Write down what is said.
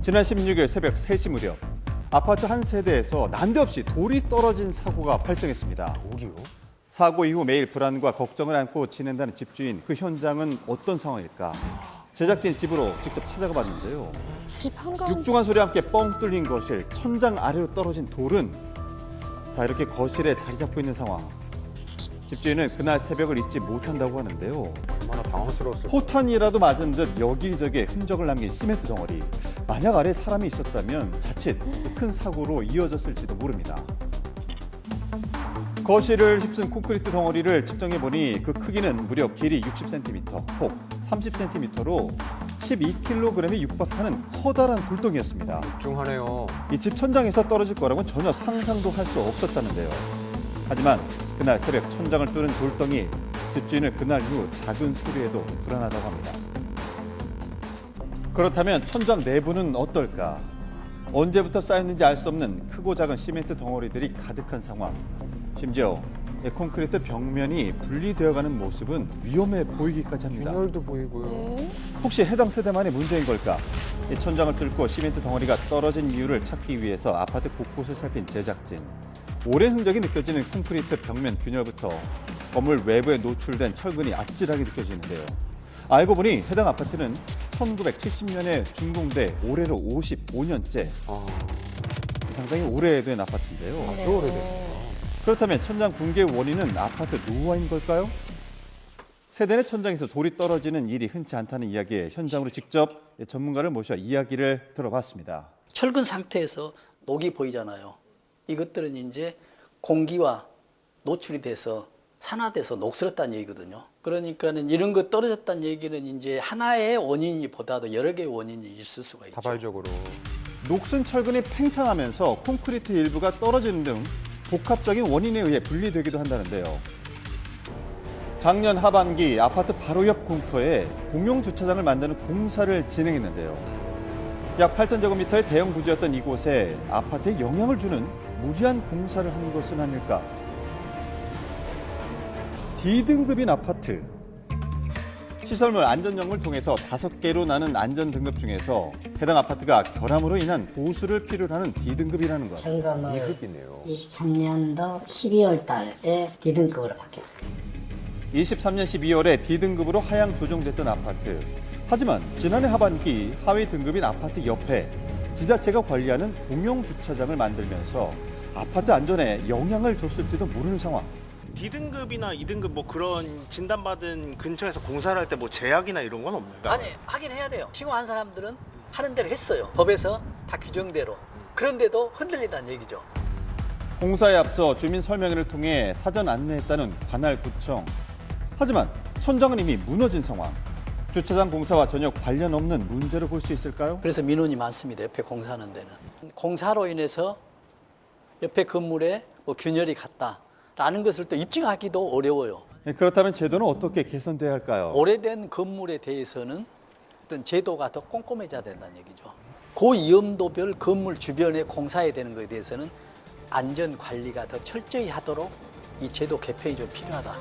지난 16일 새벽 3시 무렵 아파트 한 세대에서 난데없이 돌이 떨어진 사고가 발생했습니다. 돌이요? 사고 이후 매일 불안과 걱정을 안고 지낸다는 집주인, 그 현장은 어떤 상황일까? 제작진 집으로 직접 찾아가 봤는데요. 집 한가운데. 육중한 소리와 함께 뻥 뚫린 거실, 천장 아래로 떨어진 돌은 이렇게 거실에 자리 잡고 있는 상황. 집주인은 그날 새벽을 잊지 못한다고 하는데요. 얼마나 당황스러웠을까. 포탄이라도 맞은 듯 여기저기에 흔적을 남긴 시멘트 덩어리. 만약 아래에 사람이 있었다면 자칫 큰 사고로 이어졌을지도 모릅니다. 거실을 휩쓴 콘크리트 덩어리를 측정해보니 그 크기는 무려 길이 60cm, 폭 30cm로 12kg에 육박하는 커다란 돌덩이였습니다. 중하네요. 이 집 천장에서 떨어질 거라고는 전혀 상상도 할 수 없었다는데요. 하지만 그날 새벽 천장을 뚫은 돌덩이, 집주인은 그날 이후 작은 소리에도 불안하다고 합니다. 그렇다면 천장 내부는 어떨까? 언제부터 쌓였는지 알 수 없는 크고 작은 시멘트 덩어리들이 가득한 상황. 심지어 콘크리트 벽면이 분리되어가는 모습은 위험해 보이기까지 합니다. 균열도 보이고요. 혹시 해당 세대만의 문제인 걸까? 이 천장을 뚫고 시멘트 덩어리가 떨어진 이유를 찾기 위해서 아파트 곳곳을 살핀 제작진. 오랜 흔적이 느껴지는 콘크리트 벽면 균열부터 건물 외부에 노출된 철근이 아찔하게 느껴지는데요. 알고 보니 해당 아파트는 1970년에 준공돼 올해로 55년째. 상당히 오래된 아파트인데요. 아주 오래됐어요. 그렇다면 천장 붕괴의 원인은 아파트 노후화인 걸까요? 세대내 천장에서 돌이 떨어지는 일이 흔치 않다는 이야기에 현장으로 직접 전문가를 모셔 이야기를 들어봤습니다. 철근 상태에서 녹이 보이잖아요. 이것들은 이제 공기와 노출이 돼서 산화돼서 녹슬었다는 얘기거든요. 그러니까는 이런 거 떨어졌다는 얘기는 이제 하나의 원인이보다도 여러 개의 원인이 있을 수가 있죠. 다발적으로. 녹슨 철근이 팽창하면서 콘크리트 일부가 떨어지는 등 복합적인 원인에 의해 분리되기도 한다는데요. 작년 하반기 아파트 바로 옆 공터에 공용 주차장을 만드는 공사를 진행했는데요. 약 8,000제곱미터의 대형 부지였던 이곳에 아파트에 영향을 주는 무리한 공사를 한 것은 아닐까. D등급인 아파트. 시설물 안전정을 통해서 5개로 나눈 안전등급 중에서 해당 아파트가 결함으로 인한 보수를 필요로 하는 D등급이라는 것. 점검을 2급이네요. 23년도 12월 달에 D등급으로 바뀌었어요. 23년 12월에 D등급으로 하향 조정됐던 아파트. 하지만 지난해 하반기 하위 등급인 아파트 옆에 지자체가 관리하는 공용 주차장을 만들면서 아파트 안전에 영향을 줬을지도 모르는 상황. D등급이나 2등급 뭐 그런 진단받은 근처에서 공사를 할 때 뭐 제약이나 이런 건 없나요? 아니, 하긴 해야 돼요. 신고한 사람들은 하는 대로 했어요. 법에서 다 규정대로. 그런데도 흔들린다는 얘기죠. 공사에 앞서 주민 설명회를 통해 사전 안내했다는 관할구청. 하지만 천장은 이미 무너진 상황. 주차장 공사와 전혀 관련 없는 문제로 볼 수 있을까요? 그래서 민원이 많습니다. 옆에 공사하는 데는. 공사로 인해서 옆에 건물에 뭐 균열이 갔다라는 것을 또 입증하기도 어려워요. 그렇다면 제도는 어떻게 개선돼야 할까요? 오래된 건물에 대해서는 어떤 제도가 더 꼼꼼해져야 된다는 얘기죠. 고위험도별 건물 주변에 공사해야 되는 것에 대해서는 안전 관리가 더 철저히 하도록 이 제도 개편이 좀 필요하다.